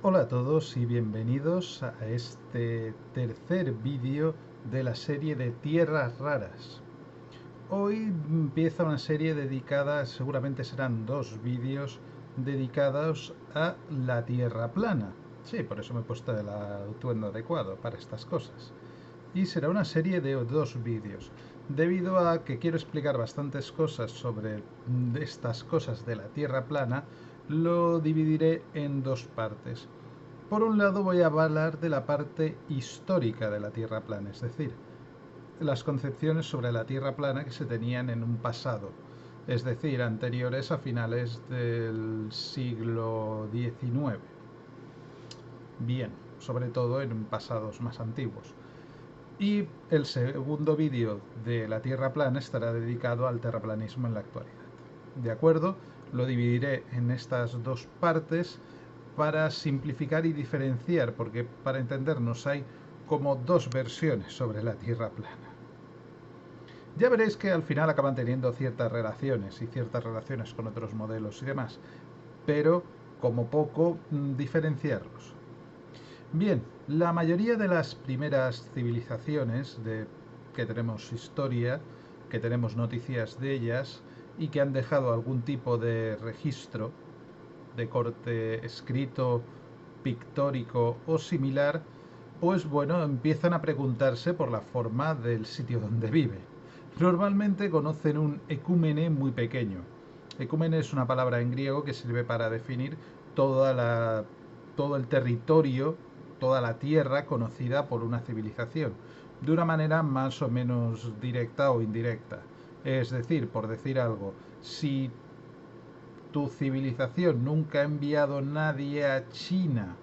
Hola a todos y bienvenidos a este tercer vídeo de la serie de Tierras Raras. Hoy empieza una serie dedicada, seguramente serán dos vídeos dedicados a la Tierra plana. Sí, por eso me he puesto el atuendo adecuado para estas cosas. Y será una serie de dos vídeos, debido a que quiero explicar bastantes cosas sobre estas cosas de la Tierra plana. Lo dividiré en dos partes. Por un lado voy a hablar de la parte histórica de la Tierra plana, es decir, las concepciones sobre la Tierra plana que se tenían en un pasado, es decir, anteriores a finales del siglo XIX. Bien, sobre todo en pasados más antiguos. Y el segundo vídeo de la Tierra plana estará dedicado al terraplanismo en la actualidad. ¿De acuerdo? Lo dividiré en estas dos partes para simplificar y diferenciar, porque para entendernos hay como dos versiones sobre la Tierra plana. Ya veréis que al final acaban teniendo ciertas relaciones y ciertas relaciones con otros modelos y demás, pero como poco diferenciarlos. Bien, la mayoría de las primeras civilizaciones que tenemos historia, que tenemos noticias de ellas y que han dejado algún tipo de registro de corte escrito, pictórico o similar, pues bueno, empiezan a preguntarse por la forma del sitio donde vive. Normalmente conocen un ecúmene muy pequeño. Ecúmene es una palabra en griego que sirve para definir todo el territorio, toda la tierra conocida por una civilización, de una manera más o menos directa o indirecta. Es decir, por decir algo, si tu civilización nunca ha enviado nadie a China,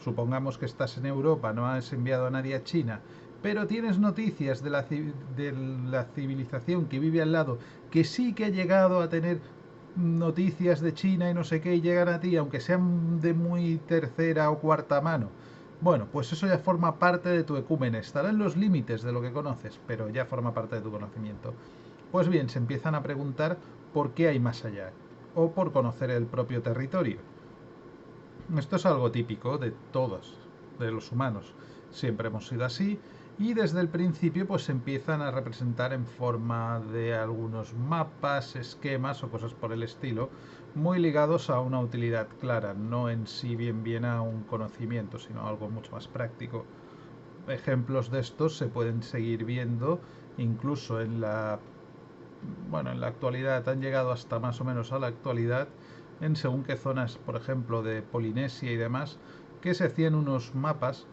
supongamos que estás en Europa, no has enviado a nadie a China, pero tienes noticias de la civilización que vive al lado, que sí que ha llegado a tener noticias de China y no sé qué, y llegan a ti, aunque sean de muy tercera o cuarta mano. Bueno, pues eso ya forma parte de tu ecúmene, estará en los límites de lo que conoces, pero ya forma parte de tu conocimiento. Pues bien, se empiezan a preguntar por qué hay más allá, o por conocer el propio territorio. Esto es algo típico de todos, de los humanos. Siempre hemos sido así y desde el principio pues se empiezan a representar en forma de algunos mapas, esquemas o cosas por el estilo, muy ligados a una utilidad clara, no en sí bien a un conocimiento, sino a algo mucho más práctico. Ejemplos de estos se pueden seguir viendo incluso en la actualidad, han llegado hasta más o menos a la actualidad, en según qué zonas, por ejemplo, de Polinesia y demás, que se hacían unos mapas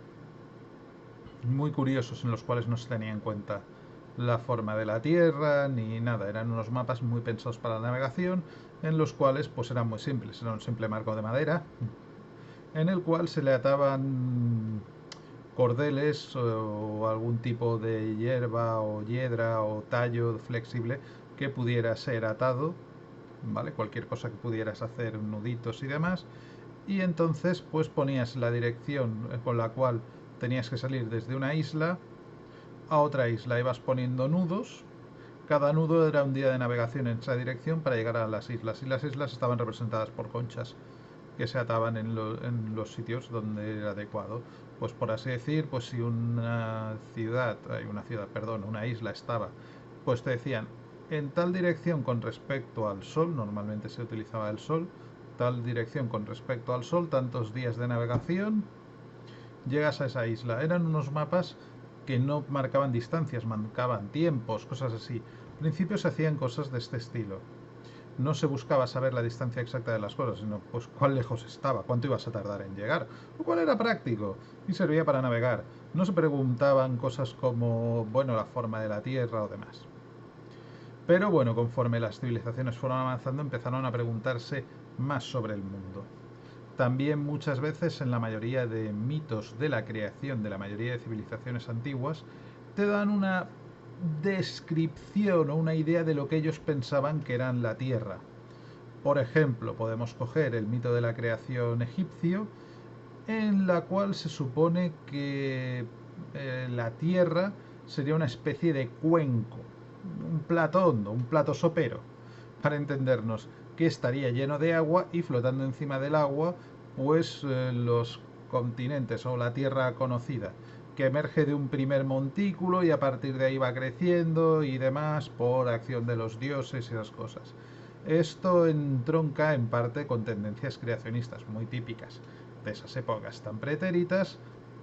muy curiosos en los cuales no se tenía en cuenta la forma de la Tierra ni nada, eran unos mapas muy pensados para la navegación, en los cuales pues eran muy simples, era un simple marco de madera en el cual se le ataban cordeles o algún tipo de hierba o hiedra o tallo flexible que pudiera ser atado, ¿vale? Cualquier cosa que pudieras hacer, nuditos y demás, y entonces pues ponías la dirección con la cual tenías que salir desde una isla a otra isla, ibas poniendo nudos. Cada nudo era un día de navegación en esa dirección para llegar a las islas, y las islas estaban representadas por conchas que se ataban en los sitios donde era adecuado. Pues por así decir, pues si una isla estaba, pues te decían, en tal dirección con respecto al sol, normalmente se utilizaba el sol, tal dirección con respecto al sol, tantos días de navegación, llegas a esa isla. Eran unos mapas que no marcaban distancias, marcaban tiempos, cosas así. Al principio se hacían cosas de este estilo. No se buscaba saber la distancia exacta de las cosas, sino pues cuán lejos estaba, cuánto ibas a tardar en llegar, lo cual era práctico y servía para navegar. No se preguntaban cosas como, bueno, la forma de la Tierra o demás. Pero bueno, conforme las civilizaciones fueron avanzando, empezaron a preguntarse más sobre el mundo. También muchas veces en la mayoría de mitos de la creación de la mayoría de civilizaciones antiguas, te dan una descripción o una idea de lo que ellos pensaban que eran la Tierra. Por ejemplo, podemos coger el mito de la creación egipcio, en la cual se supone que la Tierra sería una especie de cuenco, un plato hondo, un plato sopero, para entendernos, que estaría lleno de agua y flotando encima del agua pues los continentes o la Tierra conocida, que emerge de un primer montículo y a partir de ahí va creciendo y demás por acción de los dioses y esas cosas. Esto entronca en parte con tendencias creacionistas muy típicas de esas épocas tan pretéritas.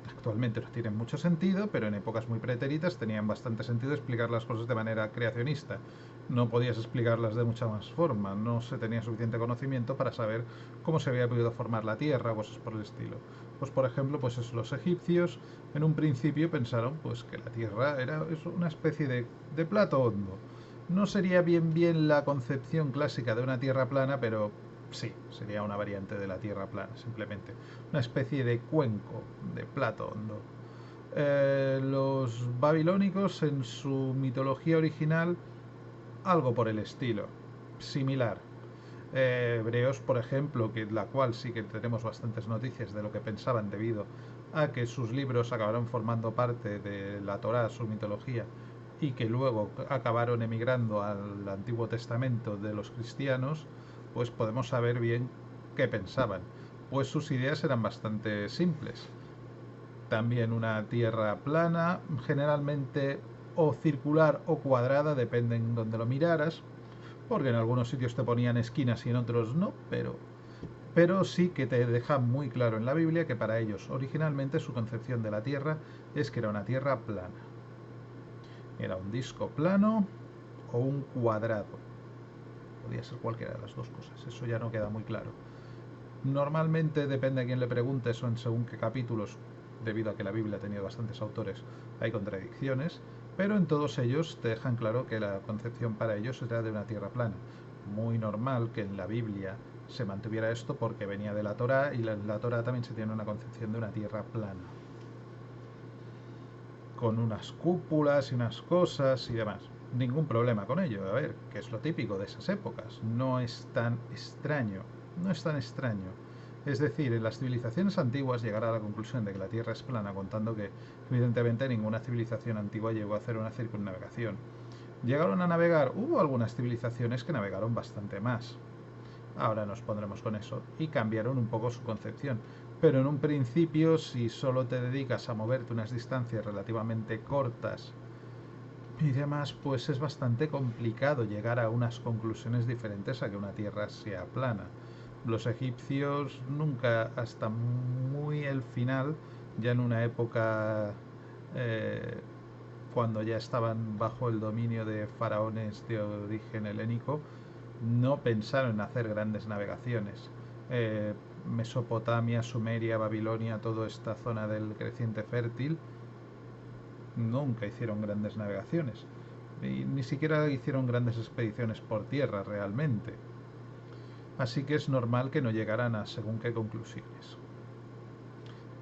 Actualmente no tienen mucho sentido, pero en épocas muy pretéritas tenían bastante sentido explicar las cosas de manera creacionista. No podías explicarlas de mucha más forma, no se tenía suficiente conocimiento para saber cómo se había podido formar la Tierra o cosas por el estilo. Pues por ejemplo, pues los egipcios en un principio pensaron pues que la Tierra era una especie de plato hondo. No sería bien la concepción clásica de una Tierra plana, pero sí, sería una variante de la Tierra plana, simplemente. Una especie de cuenco, de plato hondo. Los babilónicos en su mitología original, algo por el estilo, similar. Hebreos, por ejemplo, que la cual sí que tenemos bastantes noticias de lo que pensaban debido a que sus libros acabaron formando parte de la Torá, su mitología, y que luego acabaron emigrando al Antiguo Testamento de los cristianos, pues podemos saber bien qué pensaban. Pues sus ideas eran bastante simples. También una tierra plana, generalmente o circular o cuadrada, depende en donde lo miraras, porque en algunos sitios te ponían esquinas y en otros no, pero sí que te deja muy claro en la Biblia que para ellos originalmente su concepción de la Tierra es que era una Tierra plana. Era un disco plano o un cuadrado. Podía ser cualquiera de las dos cosas, eso ya no queda muy claro. Normalmente depende a quién le preguntes o en según qué capítulos, debido a que la Biblia ha tenido bastantes autores, hay contradicciones, pero en todos ellos te dejan claro que la concepción para ellos era de una tierra plana. Muy normal que en la Biblia se mantuviera esto porque venía de la Torá y en la Torá también se tiene una concepción de una tierra plana, con unas cúpulas y unas cosas y demás. Ningún problema con ello, a ver, que es lo típico de esas épocas, no es tan extraño, no es tan extraño. Es decir, en las civilizaciones antiguas llegar a la conclusión de que la Tierra es plana, contando que evidentemente ninguna civilización antigua llegó a hacer una circunnavegación. Llegaron a navegar, hubo algunas civilizaciones que navegaron bastante más. Ahora nos pondremos con eso y cambiaron un poco su concepción. Pero en un principio, si solo te dedicas a moverte unas distancias relativamente cortas y demás, pues es bastante complicado llegar a unas conclusiones diferentes a que una Tierra sea plana. Los egipcios nunca, hasta muy el final, ya en una época eh, cuando ya estaban bajo el dominio de faraones de origen helénico, no pensaron en hacer grandes navegaciones. Mesopotamia, Sumeria, Babilonia, toda esta zona del creciente fértil, nunca hicieron grandes navegaciones. Y ni siquiera hicieron grandes expediciones por tierra realmente. Así que es normal que no llegaran a según qué conclusiones.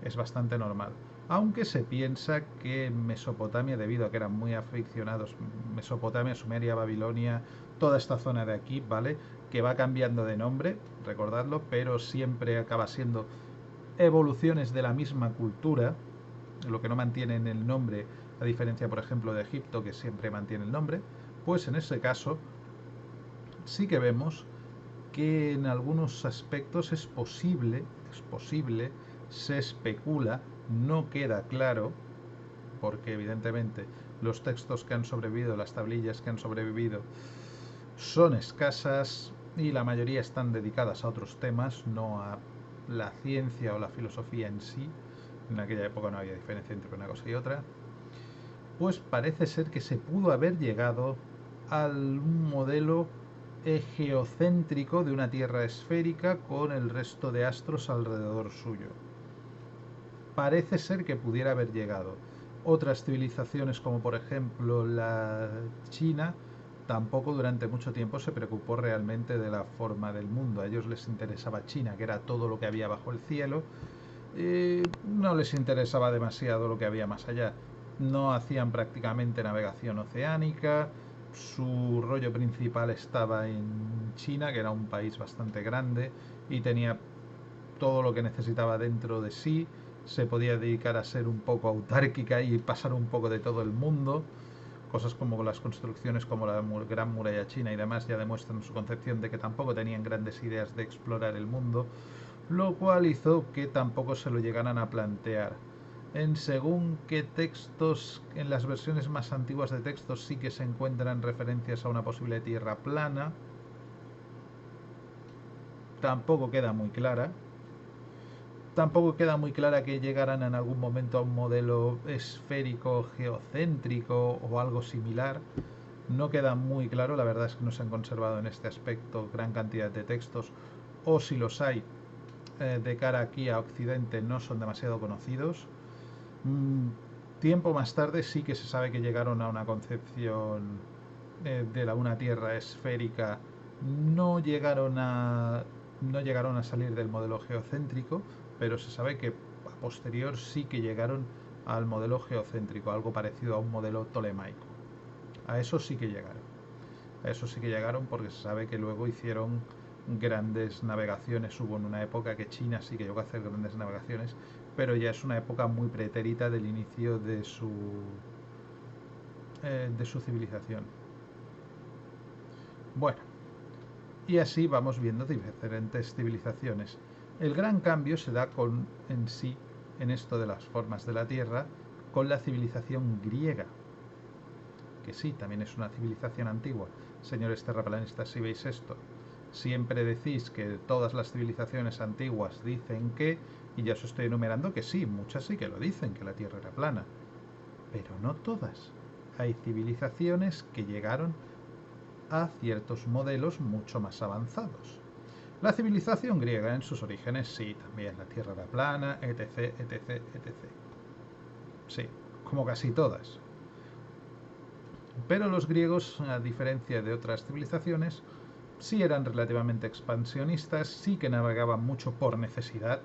Es bastante normal. Aunque se piensa que Mesopotamia, debido a que eran muy aficionados, Mesopotamia, Sumeria, Babilonia, toda esta zona de aquí, ¿vale? Que va cambiando de nombre, recordadlo, pero siempre acaba siendo evoluciones de la misma cultura, lo que no mantienen el nombre, a diferencia, por ejemplo, de Egipto, que siempre mantiene el nombre, pues en ese caso sí que vemos que en algunos aspectos es posible, se especula, no queda claro, porque evidentemente los textos que han sobrevivido, las tablillas que han sobrevivido, son escasas y la mayoría están dedicadas a otros temas, no a la ciencia o la filosofía en sí. En aquella época no había diferencia entre una cosa y otra. Pues parece ser que se pudo haber llegado al modelo geocéntrico de una Tierra esférica con el resto de astros alrededor suyo. Parece ser que pudiera haber llegado. Otras civilizaciones, como por ejemplo la China, tampoco durante mucho tiempo se preocupó realmente de la forma del mundo. A ellos les interesaba China, que era todo lo que había bajo el cielo, y no les interesaba demasiado lo que había más allá. No hacían prácticamente navegación oceánica, su rollo principal estaba en China, que era un país bastante grande y tenía todo lo que necesitaba dentro de sí, se podía dedicar a ser un poco autárquica y pasar un poco de todo el mundo. Cosas como las construcciones como la Gran Muralla China y demás ya demuestran su concepción de que tampoco tenían grandes ideas de explorar el mundo. lo cual hizo que tampoco se lo llegaran a plantear. En según qué textos, en las versiones más antiguas de textos sí que se encuentran referencias a una posible tierra plana, tampoco queda muy clara. Tampoco queda muy clara que llegaran en algún momento a un modelo esférico geocéntrico o algo similar. No queda muy claro, la verdad es que no se han conservado en este aspecto gran cantidad de textos, o si los hay, de cara aquí a Occidente no son demasiado conocidos. Tiempo más tarde sí que se sabe que llegaron a una concepción de una Tierra esférica. No llegaron a no llegaron a salir del modelo geocéntrico, pero se sabe que a posterior sí que llegaron al modelo geocéntrico, algo parecido a un modelo tolemaico. A eso sí que llegaron. A eso sí que llegaron porque se sabe que luego hicieron grandes navegaciones. Hubo en una época que China sí que llegó a hacer grandes navegaciones, pero ya es una época muy pretérita del inicio de su civilización. Bueno, y así vamos viendo diferentes civilizaciones. El gran cambio se da en sí, en esto de las formas de la Tierra, con la civilización griega, que sí, también es una civilización antigua. Señores terraplanistas, si veis esto, siempre decís que todas las civilizaciones antiguas dicen que, y ya os estoy enumerando que sí, muchas sí que lo dicen, que la Tierra era plana, pero no todas. Hay civilizaciones que llegaron a ciertos modelos mucho más avanzados. La civilización griega en sus orígenes sí, también la Tierra era plana, etc, etc, etc. Sí, como casi todas. Pero los griegos, a diferencia de otras civilizaciones, sí eran relativamente expansionistas, sí que navegaban mucho por necesidad.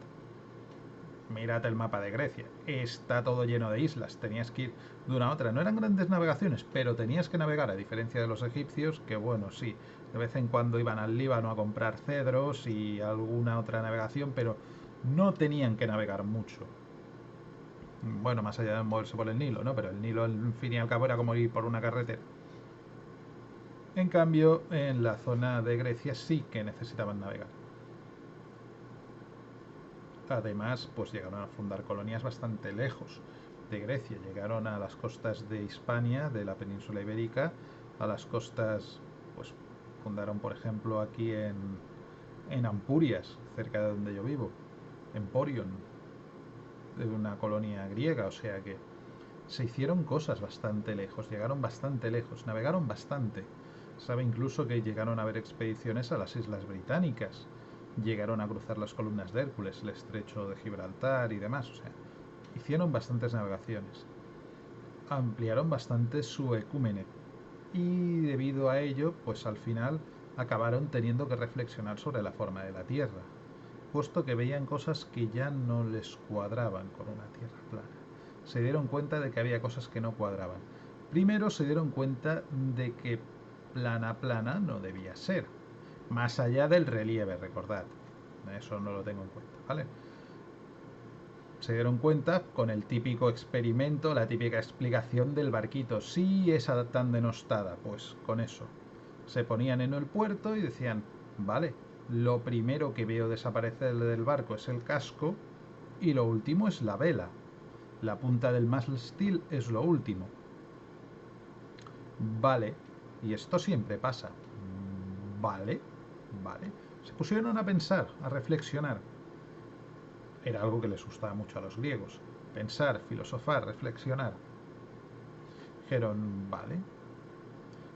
Mirad el mapa de Grecia, está todo lleno de islas, tenías que ir de una a otra. No eran grandes navegaciones, pero tenías que navegar, a diferencia de los egipcios, que bueno, sí, de vez en cuando iban al Líbano a comprar cedros y alguna otra navegación, pero no tenían que navegar mucho. Bueno, más allá de moverse por el Nilo, ¿no? Pero el Nilo, al fin y al cabo, era como ir por una carretera. En cambio, en la zona de Grecia sí que necesitaban navegar. Además, pues llegaron a fundar colonias bastante lejos de Grecia. Llegaron a las costas de Hispania, de la península ibérica, a las costas, pues fundaron, por ejemplo, aquí en Ampurias, cerca de donde yo vivo, en Porion, de una colonia griega. O sea que se hicieron cosas bastante lejos, llegaron bastante lejos, navegaron bastante. Sabe incluso que llegaron a haber expediciones a las Islas Británicas, llegaron a cruzar las columnas de Hércules, el estrecho de Gibraltar y demás. O sea, hicieron bastantes navegaciones, ampliaron bastante su ecúmene y debido a ello, pues al final acabaron teniendo que reflexionar sobre la forma de la Tierra, puesto que veían cosas que ya no les cuadraban con una Tierra plana. Se dieron cuenta de que había cosas que no cuadraban. Primero se dieron cuenta de que plana plana no debía ser, más allá del relieve, recordad. Eso no lo tengo en cuenta, ¿vale? Se dieron cuenta con el típico experimento, la típica explicación del barquito. Sí, esa tan denostada, pues con eso. Se ponían en el puerto y decían, vale, lo primero que veo desaparecer del barco es el casco y lo último es la vela. La punta del mástil es lo último. Vale, y esto siempre pasa. Vale, vale. Se pusieron a pensar, a reflexionar. Era algo que les gustaba mucho a los griegos. Pensar, filosofar, reflexionar. Dijeron, vale,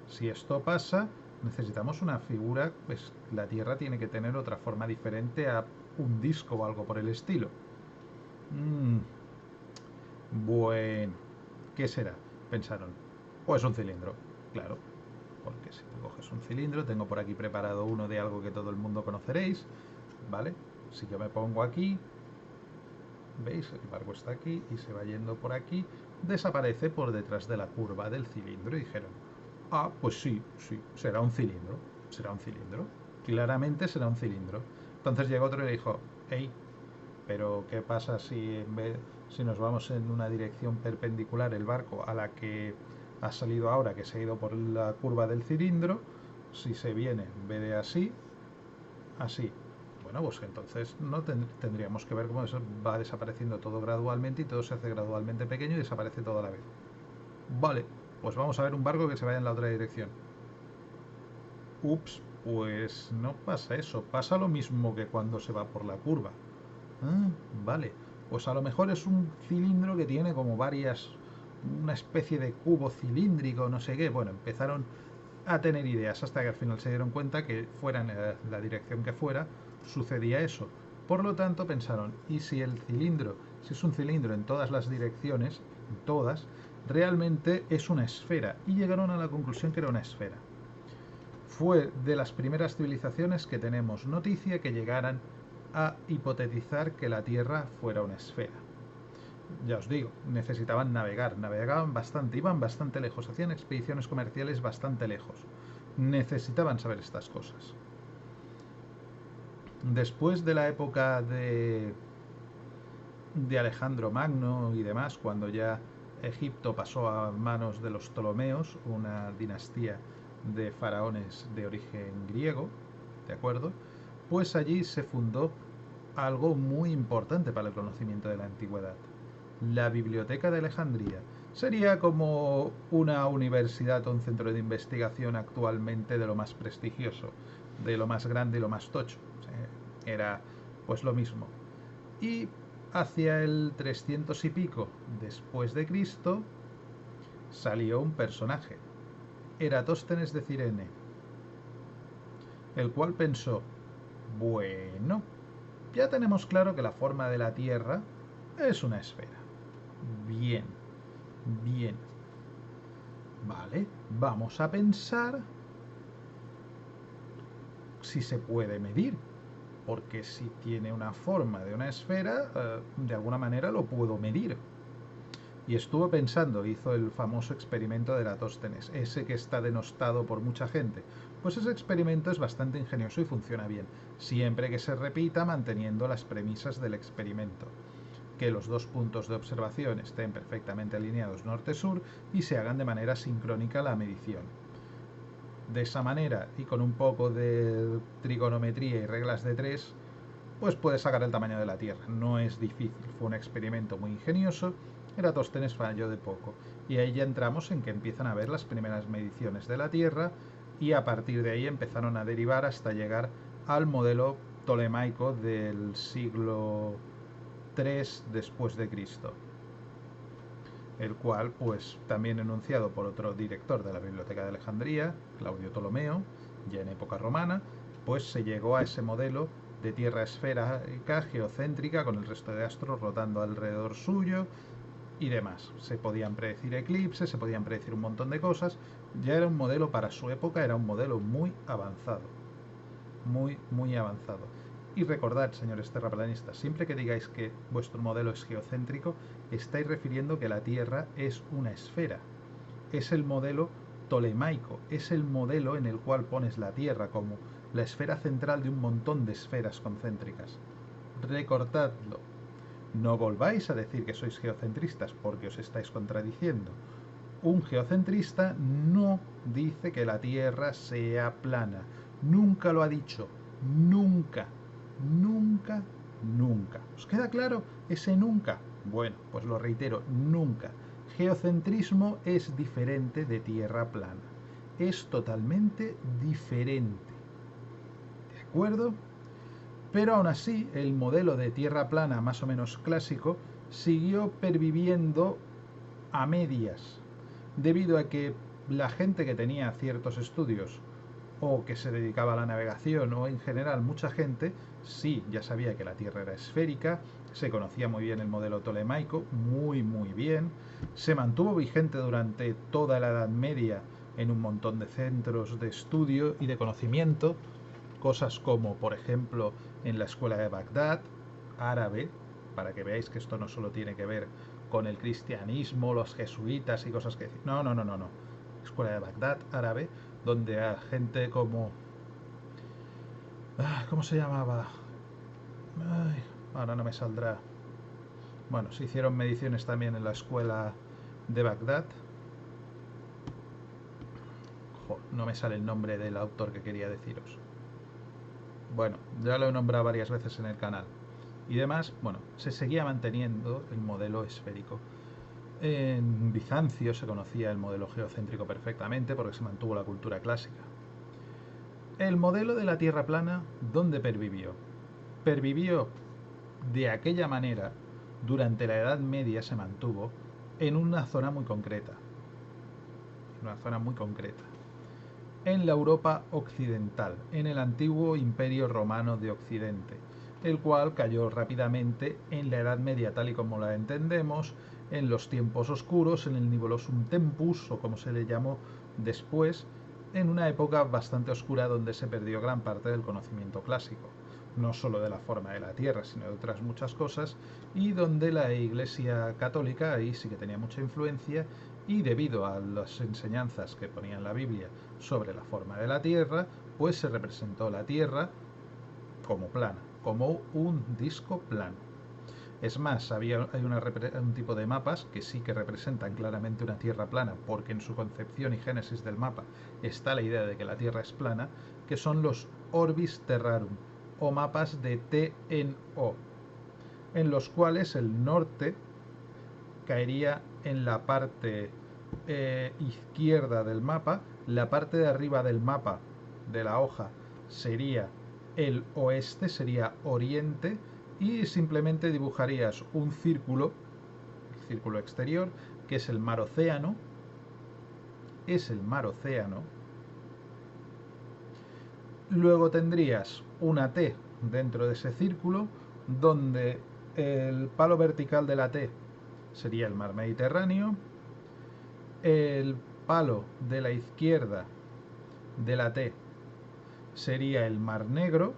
si esto pasa, necesitamos una figura, pues la Tierra tiene que tener otra forma diferente a un disco o algo por el estilo. Bueno, ¿qué será? Pensaron, pues un cilindro, claro, porque si tú coges un cilindro, tengo por aquí preparado uno de algo que todo el mundo conoceréis, ¿vale? Si yo me pongo aquí, ¿veis? El barco está aquí y se va yendo por aquí, desaparece por detrás de la curva del cilindro y dijeron, ah, pues sí, sí, será un cilindro, será un cilindro, claramente será un cilindro. Entonces llegó otro y le dijo, hey, pero ¿qué pasa si nos vamos en una dirección perpendicular el barco a la que ha salido ahora, que se ha ido por la curva del cilindro? Si se viene en vez de así, así. Bueno, pues entonces no tendríamos que ver cómo eso va desapareciendo todo gradualmente y todo se hace gradualmente pequeño y desaparece todo a la vez. Vale, pues vamos a ver un barco que se vaya en la otra dirección. Ups, pues no pasa eso. Pasa lo mismo que cuando se va por la curva. Ah, vale. Pues a lo mejor es un cilindro que tiene como varias... una especie de cubo cilíndrico, no sé qué. Bueno, empezaron a tener ideas hasta que al final se dieron cuenta que fuera en la dirección que fuera, sucedía eso. Por lo tanto pensaron, ¿y si el cilindro, si es un cilindro en todas las direcciones, en todas, realmente es una esfera? Y llegaron a la conclusión que era una esfera. Fue de las primeras civilizaciones que tenemos noticia que llegaran a hipotetizar que la Tierra fuera una esfera. Ya os digo, necesitaban navegar, navegaban bastante, iban bastante lejos, hacían expediciones comerciales bastante lejos. Necesitaban saber estas cosas. Después de la época de Alejandro Magno y demás, cuando ya Egipto pasó a manos de los Ptolomeos, una dinastía de faraones de origen griego, ¿de acuerdo? Pues allí se fundó algo muy importante para el conocimiento de la antigüedad. La Biblioteca de Alejandría sería como una universidad o un centro de investigación actualmente de lo más prestigioso, de lo más grande y lo más tocho. Era pues lo mismo. Y hacia el 300 y pico después de Cristo salió un personaje, Eratóstenes de Cirene, el cual pensó, bueno, ya tenemos claro que la forma de la Tierra es una esfera. Bien, bien. Vale, vamos a pensar si se puede medir. Porque si tiene una forma de una esfera, de alguna manera lo puedo medir. Y estuvo pensando, hizo el famoso experimento de Eratóstenes, ese que está denostado por mucha gente. Pues ese experimento es bastante ingenioso y funciona bien, siempre que se repita manteniendo las premisas del experimento. Que los dos puntos de observación estén perfectamente alineados norte-sur y se hagan de manera sincrónica la medición. De esa manera, y con un poco de trigonometría y reglas de tres, pues puedes sacar el tamaño de la Tierra. No es difícil, fue un experimento muy ingenioso. Eratóstenes falló de poco. Y ahí ya entramos en que empiezan a ver las primeras mediciones de la Tierra y a partir de ahí empezaron a derivar hasta llegar al modelo tolemaico del siglo III después de Cristo, el cual pues también enunciado por otro director de la Biblioteca de Alejandría, Claudio Ptolomeo, ya en época romana, pues se llegó a ese modelo de tierra esférica geocéntrica con el resto de astros rotando alrededor suyo y demás. Se podían predecir eclipses, se podían predecir un montón de cosas. Ya era un modelo para su época, era un modelo muy avanzado. Muy, muy avanzado. Y recordad, señores terraplanistas, siempre que digáis que vuestro modelo es geocéntrico, estáis refiriendo que la Tierra es una esfera. Es el modelo tolemaico, es el modelo en el cual pones la Tierra como la esfera central de un montón de esferas concéntricas. Recordadlo. No volváis a decir que sois geocentristas porque os estáis contradiciendo. Un geocentrista no dice que la Tierra sea plana. Nunca lo ha dicho. Nunca. Nunca. Nunca. ¿Os queda claro ese nunca? Bueno, pues lo reitero, nunca. Geocentrismo es diferente de Tierra plana. Es totalmente diferente. ¿De acuerdo? Pero aún así, el modelo de Tierra plana más o menos clásico siguió perviviendo a medias, debido a que la gente que tenía ciertos estudios o que se dedicaba a la navegación o en general mucha gente, sí, ya sabía que la Tierra era esférica, se conocía muy bien el modelo tolemaico, muy bien, se mantuvo vigente durante toda la Edad Media en un montón de centros de estudio y de conocimiento, cosas como por ejemplo en la escuela de Bagdad, árabe, para que veáis que esto no solo tiene que ver con el cristianismo, los jesuitas y cosas que... No. Escuela de Bagdad, árabe, donde a gente como... ¿Cómo se llamaba? Ay, ahora no me saldrá. Bueno, se hicieron mediciones también en la escuela de Bagdad. No me sale el nombre del autor que quería deciros. Bueno, ya lo he nombrado varias veces en el canal. Y demás, bueno, se seguía manteniendo el modelo esférico. En Bizancio se conocía el modelo geocéntrico perfectamente porque se mantuvo la cultura clásica. El modelo de la Tierra plana, ¿dónde pervivió? Pervivió de aquella manera, durante la Edad Media se mantuvo en una zona muy concreta. Una zona muy concreta. En la Europa occidental, en el antiguo Imperio Romano de Occidente, el cual cayó rápidamente en la Edad Media tal y como la entendemos, en los tiempos oscuros, en el Nibelosum Tempus, o como se le llamó después, en una época bastante oscura donde se perdió gran parte del conocimiento clásico, no solo de la forma de la Tierra, sino de otras muchas cosas, y donde la Iglesia Católica ahí sí que tenía mucha influencia, y debido a las enseñanzas que ponía en la Biblia sobre la forma de la Tierra, pues se representó la Tierra como plana, como un disco plano. Es más, hay un tipo de mapas que sí que representan claramente una Tierra plana, porque en su concepción y génesis del mapa está la idea de que la Tierra es plana, que son los Orbis Terrarum, o mapas de TNO, en los cuales el norte caería en la parte izquierda del mapa, la parte de arriba del mapa de la hoja sería el oeste, sería oriente, y simplemente dibujarías un círculo, el círculo exterior, que es el mar océano, luego tendrías una T dentro de ese círculo, donde el palo vertical de la T sería el mar Mediterráneo, el palo de la izquierda de la T sería el mar Negro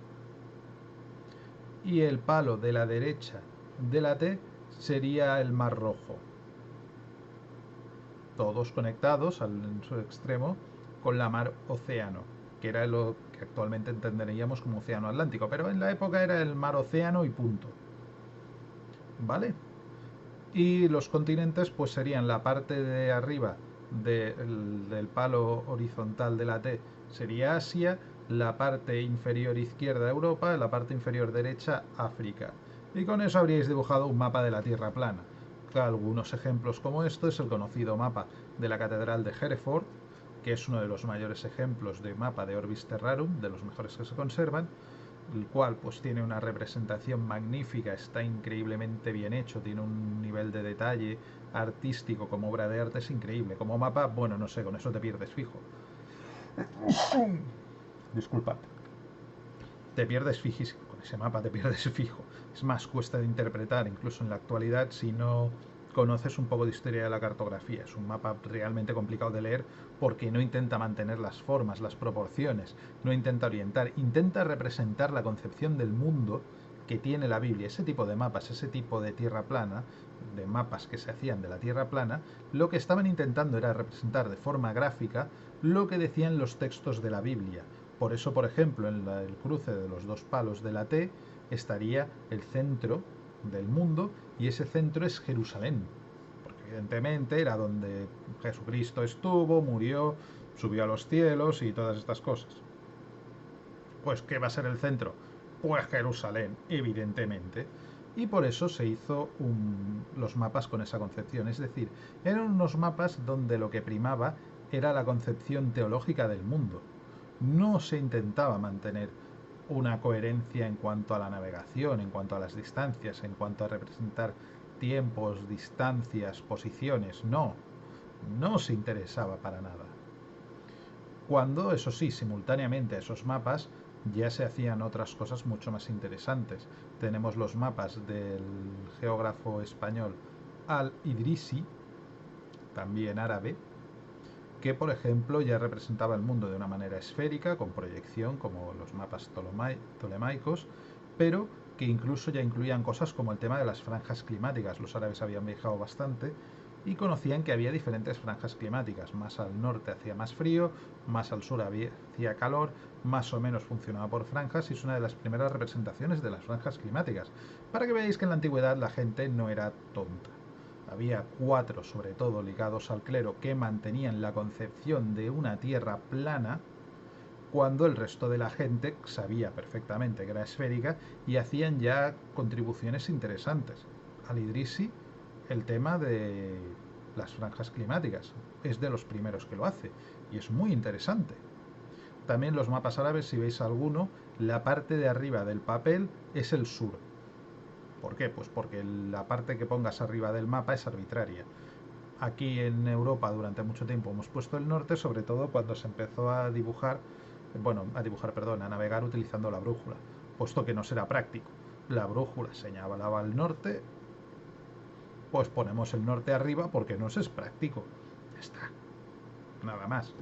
y el palo de la derecha de la T sería el mar Rojo. Todos conectados en su extremo con la mar Océano, que era lo que actualmente entenderíamos como Océano Atlántico, pero en la época era el mar Océano y punto. ¿Vale? Y los continentes pues serían la parte de arriba del palo horizontal de la T sería Asia, la parte inferior izquierda Europa, la parte inferior derecha África. Y con eso habríais dibujado un mapa de la Tierra plana. Algunos ejemplos como esto es el conocido mapa de la Catedral de Hereford, que es uno de los mayores ejemplos de mapa de Orbis Terrarum, de los mejores que se conservan, el cual pues tiene una representación magnífica, está increíblemente bien hecho, tiene un nivel de detalle artístico como obra de arte es increíble. Como mapa, bueno, no sé, con eso te pierdes fijo. Disculpad. Te pierdes fijísimo, con ese mapa te pierdes fijo. Es más, cuesta de interpretar, incluso en la actualidad, si no conoces un poco de historia de la cartografía. Es un mapa realmente complicado de leer porque no intenta mantener las formas, las proporciones, no intenta orientar, intenta representar la concepción del mundo que tiene la Biblia. Ese tipo de mapas, ese tipo de tierra plana, de mapas que se hacían de la tierra plana, lo que estaban intentando era representar de forma gráfica lo que decían los textos de la Biblia. Por eso, por ejemplo, en el cruce de los dos palos de la T estaría el centro del mundo, y ese centro es Jerusalén, porque evidentemente era donde Jesucristo estuvo, murió, subió a los cielos y todas estas cosas. Pues, ¿qué va a ser el centro? Pues Jerusalén, evidentemente. Y por eso se hizo los mapas con esa concepción. Es decir, eran unos mapas donde lo que primaba era la concepción teológica del mundo. No se intentaba mantener una coherencia en cuanto a la navegación, en cuanto a las distancias, en cuanto a representar tiempos, distancias, posiciones. No, no se interesaba para nada. Cuando, eso sí, simultáneamente a esos mapas ya se hacían otras cosas mucho más interesantes. Tenemos los mapas del geógrafo español Al-Idrisi, también árabe, que por ejemplo ya representaba el mundo de una manera esférica, con proyección, como los mapas tolemaicos, pero que incluso ya incluían cosas como el tema de las franjas climáticas. Los árabes habían viajado bastante y conocían que había diferentes franjas climáticas. Más al norte hacía más frío, más al sur hacía calor, más o menos funcionaba por franjas, y es una de las primeras representaciones de las franjas climáticas. Para que veáis que en la antigüedad la gente no era tonta. Había 4, sobre todo ligados al clero, que mantenían la concepción de una tierra plana, cuando el resto de la gente sabía perfectamente que era esférica y hacían ya contribuciones interesantes. Al-Idrisi, el tema de las franjas climáticas, es de los primeros que lo hace y es muy interesante. También los mapas árabes, si veis alguno, la parte de arriba del papel es el sur. ¿Por qué? Pues porque la parte que pongas arriba del mapa es arbitraria. Aquí en Europa durante mucho tiempo hemos puesto el norte, sobre todo cuando se empezó a dibujar, perdón, a navegar utilizando la brújula, puesto que no será práctico. La brújula señalaba al norte, pues ponemos el norte arriba porque no es práctico. Ya está, nada más.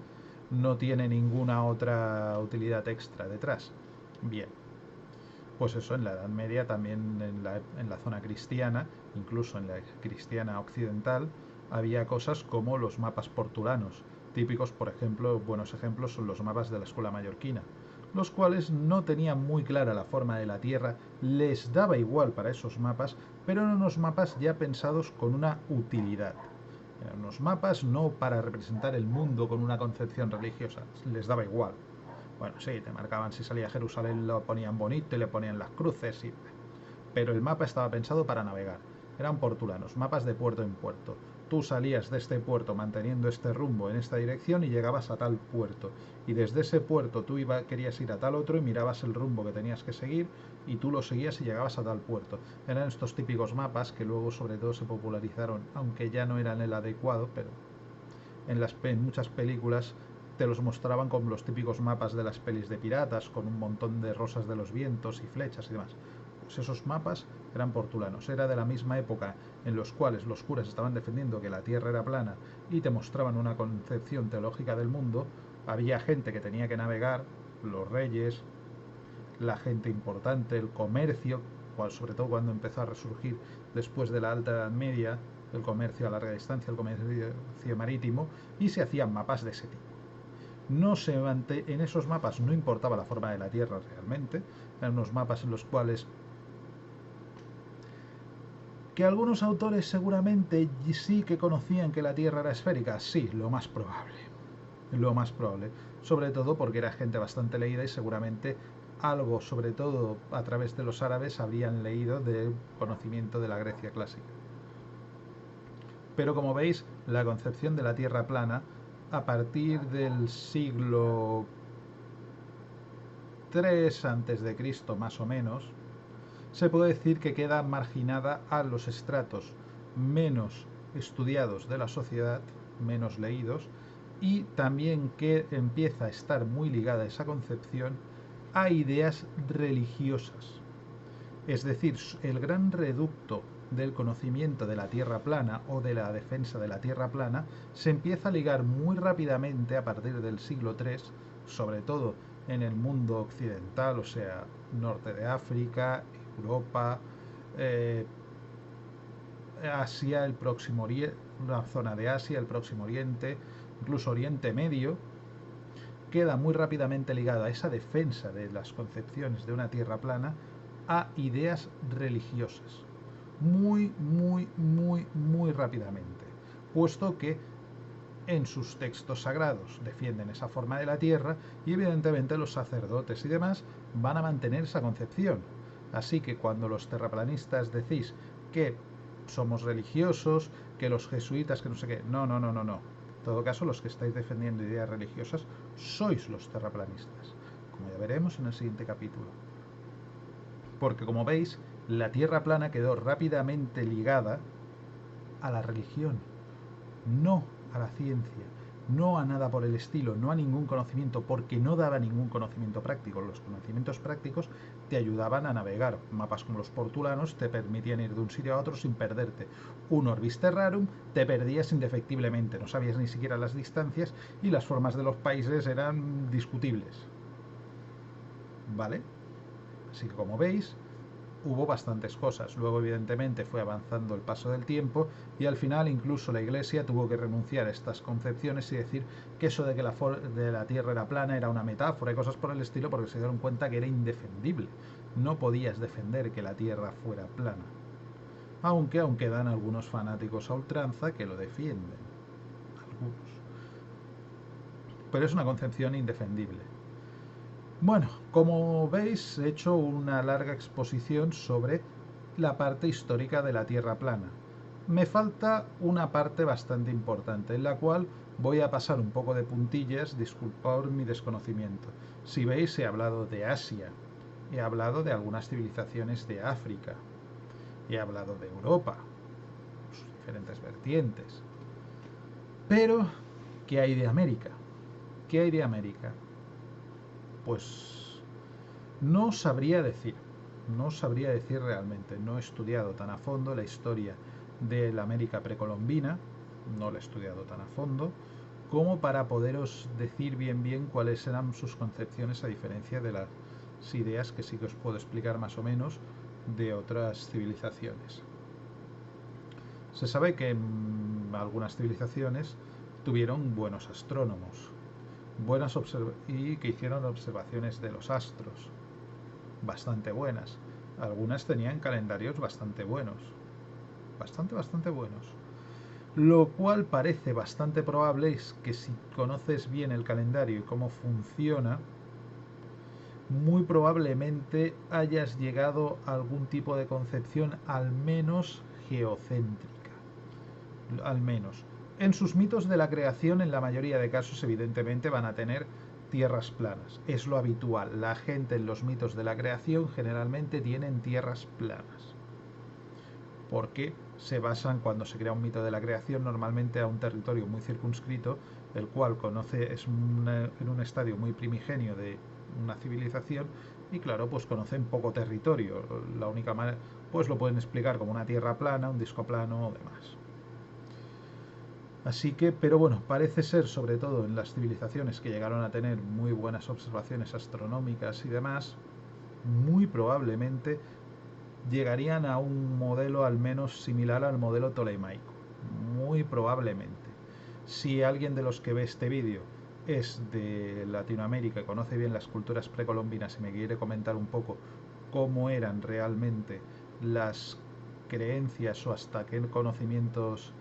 No tiene ninguna otra utilidad extra detrás. Bien, pues eso en la Edad Media, también en la zona cristiana, incluso en la cristiana occidental, había cosas como los mapas portulanos, típicos, por ejemplo, buenos ejemplos son los mapas de la escuela mallorquina, los cuales no tenían muy clara la forma de la Tierra, les daba igual para esos mapas, pero eran unos mapas ya pensados con una utilidad. Eran unos mapas no para representar el mundo con una concepción religiosa, les daba igual. Bueno, sí, te marcaban si salía a Jerusalén, lo ponían bonito y le ponían las cruces, y... pero el mapa estaba pensado para navegar. Eran portulanos, mapas de puerto en puerto. Tú salías de este puerto manteniendo este rumbo en esta dirección y llegabas a tal puerto. Y desde ese puerto tú querías ir a tal otro y mirabas el rumbo que tenías que seguir y tú lo seguías y llegabas a tal puerto. Eran estos típicos mapas que luego sobre todo se popularizaron, aunque ya no eran el adecuado, pero en muchas películas te los mostraban como los típicos mapas de las pelis de piratas, con un montón de rosas de los vientos y flechas y demás. Pues esos mapas eran portulanos, era de la misma época en los cuales los curas estaban defendiendo que la Tierra era plana y te mostraban una concepción teológica del mundo. Había gente que tenía que navegar, los reyes, la gente importante, el comercio, sobre todo cuando empezó a resurgir después de la Alta Edad Media, el comercio a larga distancia, el comercio marítimo, y se hacían mapas de ese tipo. En esos mapas no importaba la forma de la Tierra realmente, eran unos mapas en los cuales que algunos autores seguramente sí que conocían que la Tierra era esférica, sí, lo más probable, sobre todo porque era gente bastante leída y seguramente algo, sobre todo a través de los árabes, habrían leído de conocimiento de la Grecia clásica. Pero como veis, la concepción de la Tierra plana, a partir del siglo III a.C., más o menos, se puede decir que queda marginada a los estratos menos estudiados de la sociedad, menos leídos, y también que empieza a estar muy ligada esa concepción a ideas religiosas. Es decir, el gran reducto del conocimiento de la Tierra plana o de la defensa de la Tierra plana se empieza a ligar muy rápidamente a partir del siglo III, sobre todo en el mundo occidental, o sea, norte de África, Europa, Asia, el Próximo Oriente, una zona de Asia, el Próximo Oriente, incluso Oriente Medio, queda muy rápidamente ligada a esa defensa de las concepciones de una Tierra plana a ideas religiosas. Muy rápidamente. Puesto que en sus textos sagrados defienden esa forma de la Tierra y evidentemente los sacerdotes y demás van a mantener esa concepción. Así que cuando los terraplanistas decís que somos religiosos, que los jesuitas, que no sé qué, no. En todo caso, los que estáis defendiendo ideas religiosas sois los terraplanistas, como ya veremos en el siguiente capítulo. Porque como veis, la Tierra plana quedó rápidamente ligada a la religión, no a la ciencia, no a nada por el estilo, no a ningún conocimiento, porque no daba ningún conocimiento práctico. Los conocimientos prácticos te ayudaban a navegar. Mapas como los portulanos te permitían ir de un sitio a otro sin perderte. Un Orbis Terrarum te perdías indefectiblemente, no sabías ni siquiera las distancias y las formas de los países eran discutibles. ¿Vale? Así que como veis, hubo bastantes cosas. Luego, evidentemente, fue avanzando el paso del tiempo y al final incluso la Iglesia tuvo que renunciar a estas concepciones y decir que eso de que la Tierra era plana era una metáfora y cosas por el estilo, porque se dieron cuenta que era indefendible. No podías defender que la Tierra fuera plana. Aunque dan algunos fanáticos a ultranza que lo defienden. Algunos. Pero es una concepción indefendible. Bueno, como veis, he hecho una larga exposición sobre la parte histórica de la Tierra plana. Me falta una parte bastante importante, en la cual voy a pasar un poco de puntillas, disculpad mi desconocimiento. Si veis, he hablado de Asia, he hablado de algunas civilizaciones de África, he hablado de Europa, sus diferentes vertientes. Pero, ¿qué hay de América? ¿Qué hay de América? Pues no sabría decir, no sabría decir realmente. No he estudiado tan a fondo la historia de la América precolombina, no la he estudiado tan a fondo, como para poderos decir bien cuáles eran sus concepciones, a diferencia de las ideas que sí que os puedo explicar más o menos de otras civilizaciones. Se sabe que algunas civilizaciones tuvieron buenos astrónomos, y que hicieron observaciones de los astros bastante buenas. Algunas tenían calendarios bastante buenos, bastante buenos. Lo cual parece bastante probable es que, si conoces bien el calendario y cómo funciona, muy probablemente hayas llegado a algún tipo de concepción al menos geocéntrica. Al menos. En sus mitos de la creación, en la mayoría de casos, evidentemente van a tener tierras planas. Es lo habitual. La gente en los mitos de la creación generalmente tienen tierras planas. Porque se basan, cuando se crea un mito de la creación, normalmente a un territorio muy circunscrito, el cual conoce, en un estadio muy primigenio de una civilización, y claro, pues conocen poco territorio. La única manera, pues lo pueden explicar como una tierra plana, un disco plano o demás. Así que, pero bueno, parece ser, sobre todo en las civilizaciones que llegaron a tener muy buenas observaciones astronómicas y demás, muy probablemente llegarían a un modelo al menos similar al modelo tolemaico. Muy probablemente. Si alguien de los que ve este vídeo es de Latinoamérica y conoce bien las culturas precolombinas y me quiere comentar un poco cómo eran realmente las creencias o hasta qué conocimientos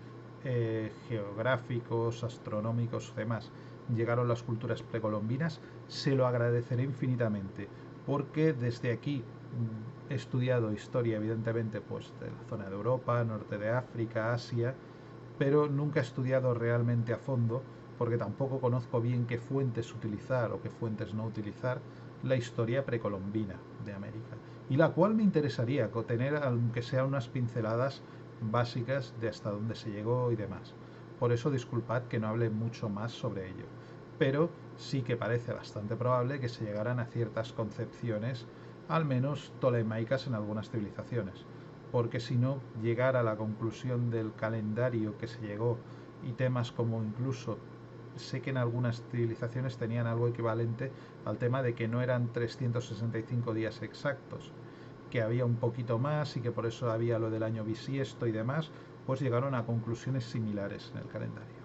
geográficos, astronómicos y demás llegaron las culturas precolombinas, se lo agradeceré infinitamente, porque desde aquí he estudiado historia, evidentemente, pues de la zona de Europa, norte de África, Asia, pero nunca he estudiado realmente a fondo, porque tampoco conozco bien qué fuentes utilizar o qué fuentes no utilizar, la historia precolombina de América, y la cual me interesaría tener, aunque sea unas pinceladas básicas de hasta dónde se llegó y demás. Por eso disculpad que no hable mucho más sobre ello, pero sí que parece bastante probable que se llegaran a ciertas concepciones, al menos tolemaicas, en algunas civilizaciones, porque si no, llegar a la conclusión del calendario que se llegó, y temas como, incluso sé que en algunas civilizaciones tenían algo equivalente al tema de que no eran 365 días exactos, que había un poquito más y que por eso había lo del año bisiesto y demás, pues llegaron a conclusiones similares en el calendario,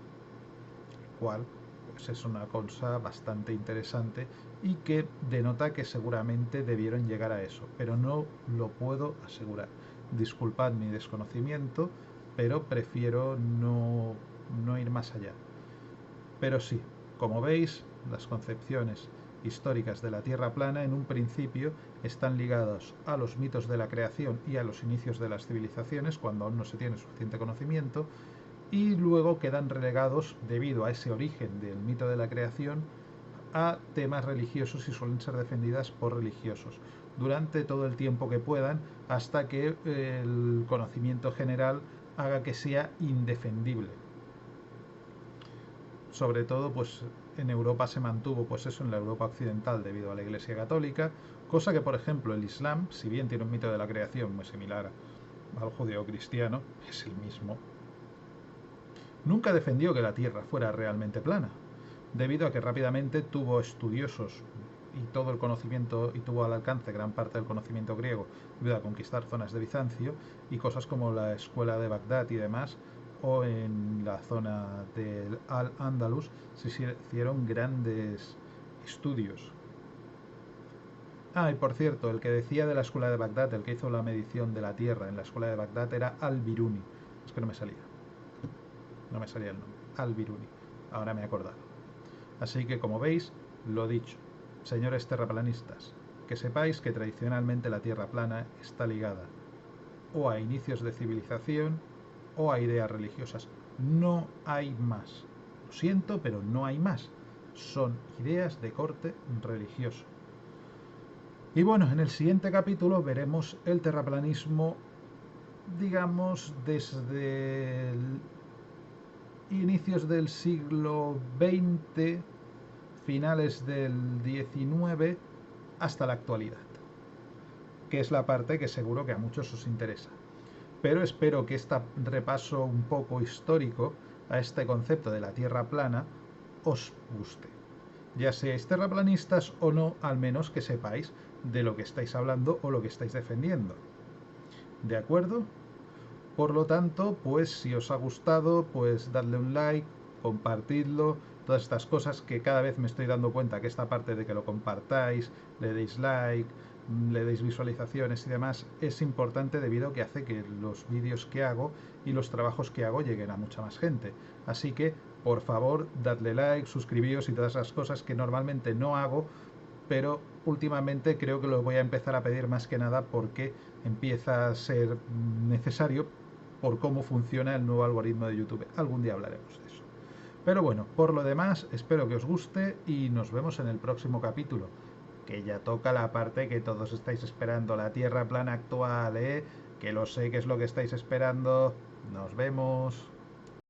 cual pues es una cosa bastante interesante y que denota que seguramente debieron llegar a eso, pero no lo puedo asegurar. Disculpad mi desconocimiento, pero prefiero no ir más allá. Pero sí, como veis, las concepciones históricas de la Tierra plana en un principio están ligadas a los mitos de la creación y a los inicios de las civilizaciones, cuando aún no se tiene suficiente conocimiento, y luego quedan relegados, debido a ese origen del mito de la creación, a temas religiosos, y suelen ser defendidas por religiosos durante todo el tiempo que puedan, hasta que el conocimiento general haga que sea indefendible. Sobre todo, pues en Europa se mantuvo, pues eso, en la Europa occidental, debido a la Iglesia Católica, cosa que, por ejemplo, el Islam, si bien tiene un mito de la creación muy similar al judeo-cristiano, es el mismo, nunca defendió que la Tierra fuera realmente plana, debido a que rápidamente tuvo estudiosos y todo el conocimiento, y tuvo al alcance gran parte del conocimiento griego debido a conquistar zonas de Bizancio, y cosas como la escuela de Bagdad y demás, o en la zona del Al-Ándalus, se hicieron grandes estudios. Ah, y por cierto, el que decía de la escuela de Bagdad, el que hizo la medición de la Tierra en la escuela de Bagdad, era Al-Biruni. Es que no me salía el nombre, Al-Biruni. Ahora me he acordado. Así que, como veis, lo dicho, señores terraplanistas, que sepáis que tradicionalmente la Tierra plana está ligada o a inicios de civilización o a ideas religiosas. No hay más. Lo siento, pero no hay más. Son ideas de corte religioso. Y bueno, en el siguiente capítulo veremos el terraplanismo, digamos, desde inicios del siglo XX, finales del XIX, hasta la actualidad, que es la parte que seguro que a muchos os interesa. Pero espero que este repaso un poco histórico a este concepto de la Tierra plana os guste. Ya seáis terraplanistas o no, al menos que sepáis de lo que estáis hablando o lo que estáis defendiendo. ¿De acuerdo? Por lo tanto, pues si os ha gustado, pues dadle un like, compartidlo, todas estas cosas que cada vez me estoy dando cuenta que esta parte de que lo compartáis, le deis like, le deis visualizaciones y demás, es importante debido a que hace que los vídeos que hago y los trabajos que hago lleguen a mucha más gente. Así que, por favor, dadle like, suscribíos y todas esas cosas que normalmente no hago, pero últimamente creo que lo voy a empezar a pedir más que nada porque empieza a ser necesario por cómo funciona el nuevo algoritmo de YouTube. Algún día hablaremos de eso. Pero bueno, por lo demás, espero que os guste y nos vemos en el próximo capítulo, que ya toca la parte que todos estáis esperando, la Tierra plana actual, ¿eh? Que lo sé que es lo que estáis esperando. Nos vemos.